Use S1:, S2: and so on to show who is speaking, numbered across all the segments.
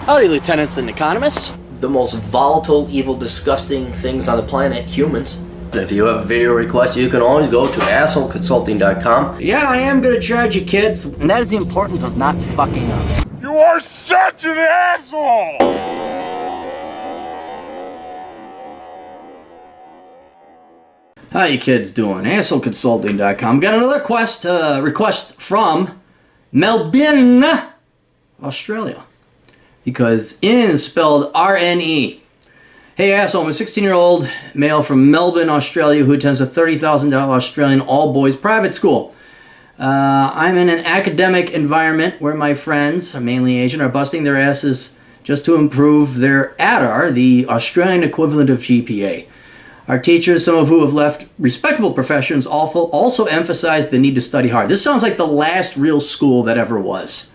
S1: Howdy, lieutenants and economists.
S2: The most volatile, evil, disgusting things on the planet, humans. If you have a video request, you can always go to assholeconsulting.com.
S1: Yeah, I am gonna charge you, kids. And that is the importance of not fucking up.
S3: You are such an asshole!
S1: How you kids doing? AssholeConsulting.com. Got another request from Melbourne, Australia. Because in is spelled R-N-E. Hey asshole, I'm a 16-year-old male from Melbourne, Australia who attends a $30,000 Australian all-boys private school. I'm in an academic environment where my friends, mainly Asian, are busting their asses just to improve their ATAR, the Australian equivalent of GPA. Our teachers, some of who have left respectable professions, also emphasize the need to study hard. This sounds like the last real school that ever was.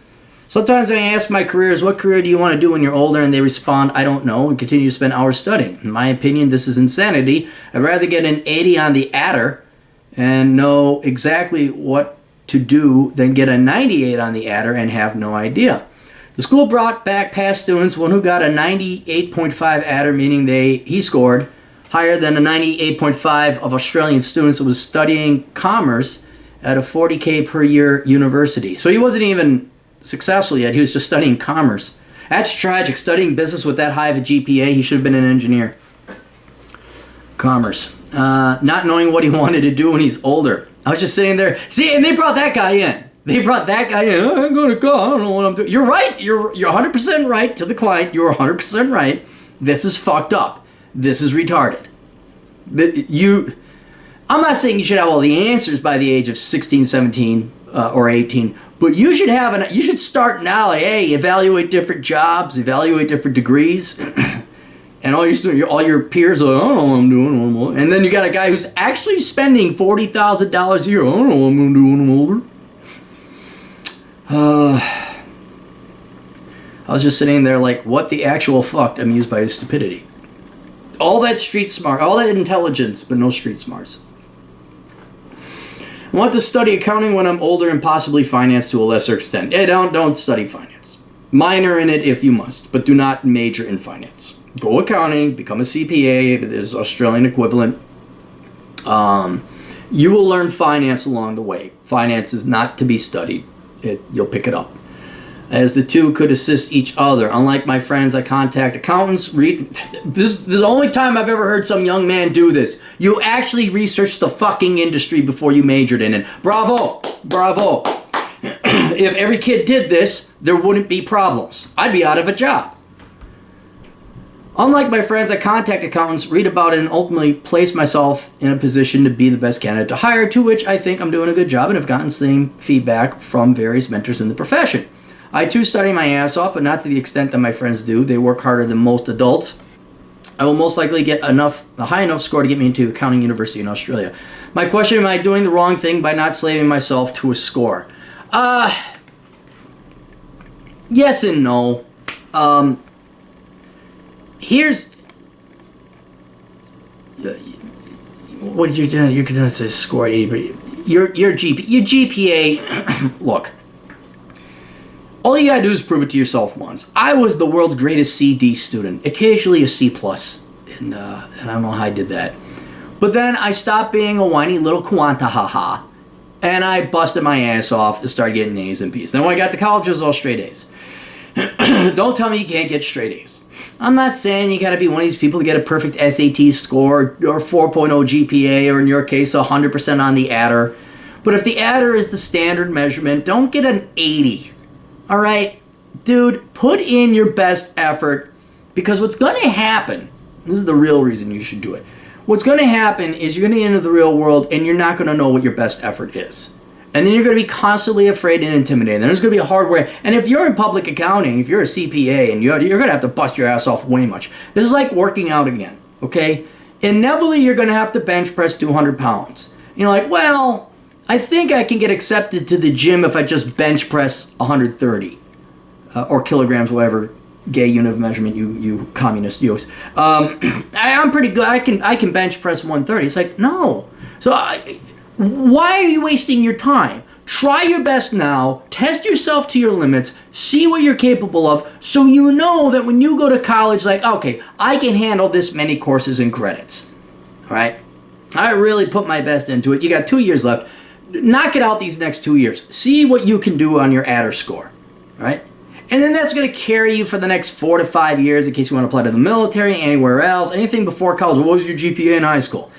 S1: Sometimes when I ask my careers, what career do you want to do when you're older? And they respond, I don't know, and continue to spend hours studying. In my opinion, this is insanity. I'd rather get an 80 on the ATAR and know exactly what to do than get a 98 on the ATAR and have no idea. The school brought back past students, one who got a 98.5 ATAR, meaning he scored higher than a 98.5 of Australian students that was studying commerce at a $40K per year university. So he wasn't even successful yet, he was just studying commerce. That's tragic, studying business with that high of a GPA. He should have been an engineer. Commerce. Not knowing what he wanted to do when he's older. I was just sitting there, see, and they brought that guy in. Oh, I'm going to go, I don't know what I'm doing. You're right, you're 100% right to the client, you're 100% right. This is fucked up. This is retarded. I'm not saying you should have all the answers by the age of 16, 17, or 18, but you should start now, like, hey, evaluate different jobs, evaluate different degrees, and all your peers are like, I don't know what I'm doing. And then you got a guy who's actually spending $40,000 a year. I don't know what I'm going to do when I'm older. I was just sitting there like, what the actual fuck? I'm amused by his stupidity. All that street smart, all that intelligence, but no street smarts. I want to study accounting when I'm older and possibly finance to a lesser extent. Hey, don't study finance. Minor in it if you must, but do not major in finance. Go accounting, become a CPA, there's Australian equivalent. You will learn finance along the way. Finance is not to be studied. You'll pick it up. As the two could assist each other. Unlike my friends, I contact accountants. This is the only time I've ever heard some young man do this. You actually researched the fucking industry before you majored in it. Bravo! Bravo! If every kid did this, there wouldn't be problems. I'd be out of a job. Unlike my friends, I contact accountants, read about it, and ultimately place myself in a position to be the best candidate to hire, to which I think I'm doing a good job and have gotten the same feedback from various mentors in the profession. I too study my ass off, but not to the extent that my friends do. They work harder than most adults. I will most likely get a high enough score to get me into accounting university in Australia. My question, am I doing the wrong thing by not slaving myself to a score? Yes and no. Here's what you're doing. You're going to say score 80, but your GPA. Look. All you gotta do is prove it to yourself once. I was the world's greatest CD student, occasionally a C+, and I don't know how I did that. But then I stopped being a whiny little quanta haha, and I busted my ass off and started getting A's and B's. Then when I got to college, it was all straight A's. Don't tell me you can't get straight A's. I'm not saying you gotta be one of these people to get a perfect SAT score, or 4.0 GPA, or in your case, 100% on the ATAR. But if the ATAR is the standard measurement, don't get an 80. All right, dude, put in your best effort, because what's going to happen, this is the real reason you should do it, what's going to happen is you're going to get into the real world and you're not going to know what your best effort is. And then you're going to be constantly afraid and intimidated. Then there's going to be a hard way. And if you're in public accounting, if you're a CPA, and you're going to have to bust your ass off way much. This is like working out again, okay? Inevitably, you're going to have to bench press 200 pounds. And you're like, well, I think I can get accepted to the gym if I just bench press 130 or kilograms, whatever gay unit of measurement you communists use. I'm pretty good. I can bench press 130. It's like, no. So why are you wasting your time? Try your best now. Test yourself to your limits. See what you're capable of so you know that when you go to college, like, okay, I can handle this many courses and credits. All right? I really put my best into it. You got 2 years left. Knock it out these next 2 years. See what you can do on your ATAR score. All right? And then that's going to carry you for the next 4 to 5 years in case you want to apply to the military, anywhere else, anything before college. What was your GPA in high school?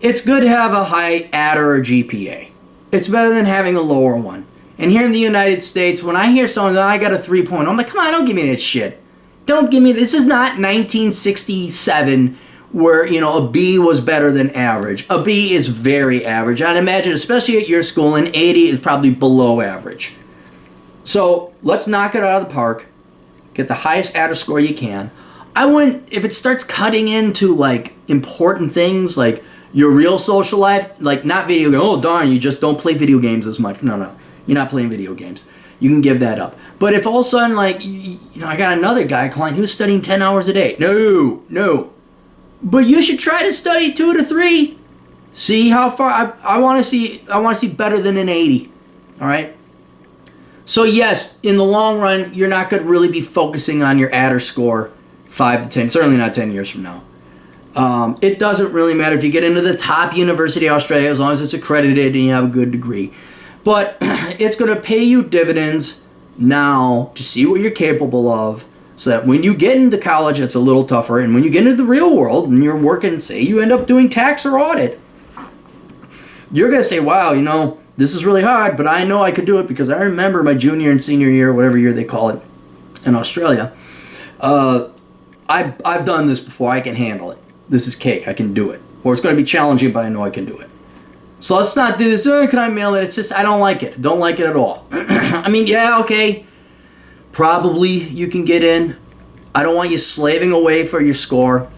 S1: It's good to have a high ATAR or GPA. It's better than having a lower one. And here in the United States, when I hear someone, I got a 3.0, I'm like, come on, don't give me that shit. Don't give me, this is not 1967 where, you know, a B was better than average. A B is very average. I'd imagine, especially at your school, an 80 is probably below average. So let's knock it out of the park. Get the highest ATAR score you can. I wouldn't, if it starts cutting into like important things like your real social life, like not video games, oh darn, you just don't play video games as much. No, you're not playing video games. You can give that up. But if all of a sudden, like, you know, I got another guy, client, he was studying 10 hours a day. No. But you should try to study 2 to 3. See how far, I want to see better than an 80. All right? So yes, in the long run, you're not going to really be focusing on your ATAR score 5 to 10, certainly not 10 years from now. It doesn't really matter if you get into the top university of Australia as long as it's accredited and you have a good degree. But it's going to pay you dividends now to see what you're capable of so that when you get into college, it's a little tougher. And when you get into the real world and you're working, say you end up doing tax or audit, you're going to say, wow, you know, this is really hard, but I know I could do it because I remember my junior and senior year, whatever year they call it in Australia. I've done this before. I can handle it. This is cake. I can do it. Or it's going to be challenging, but I know I can do it. So let's not do this. Oh, can I mail it? It's just, I don't like it. Don't like it at all. I mean, yeah, okay. Probably you can get in. I don't want you slaving away for your score.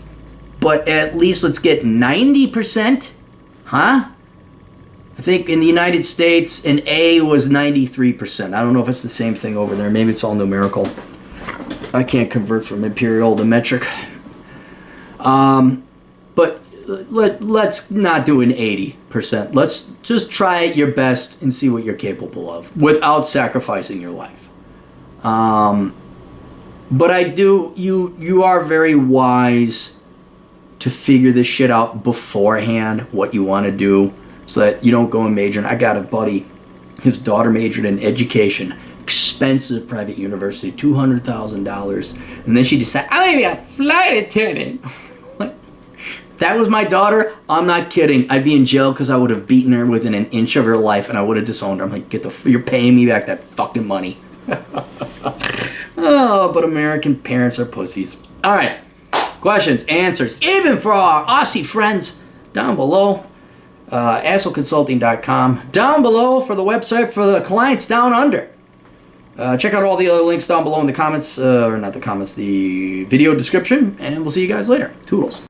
S1: But at least let's get 90%. Huh? I think in the United States, an A was 93%. I don't know if it's the same thing over there. Maybe it's all numerical. I can't convert from imperial to metric. But let's not do an 80%. Let's just try your best and see what you're capable of without sacrificing your life. But you are very wise to figure this shit out beforehand, what you want to do, so that you don't go and major. And I got a buddy, his daughter majored in education, expensive private university, $200,000, and then she decided, I'm gonna be a flight attendant. That was my daughter. I'm not kidding. I'd be in jail because I would have beaten her within an inch of her life, and I would have disowned her. I'm like, you're paying me back that fucking money. Oh, but American parents are pussies. All right, questions, answers, even for our Aussie friends down below. ASSholeConsulting.com. Down below for the website for the clients down under. Check out all the other links down below in the comments, or not the comments, the video description, and we'll see you guys later. Toodles.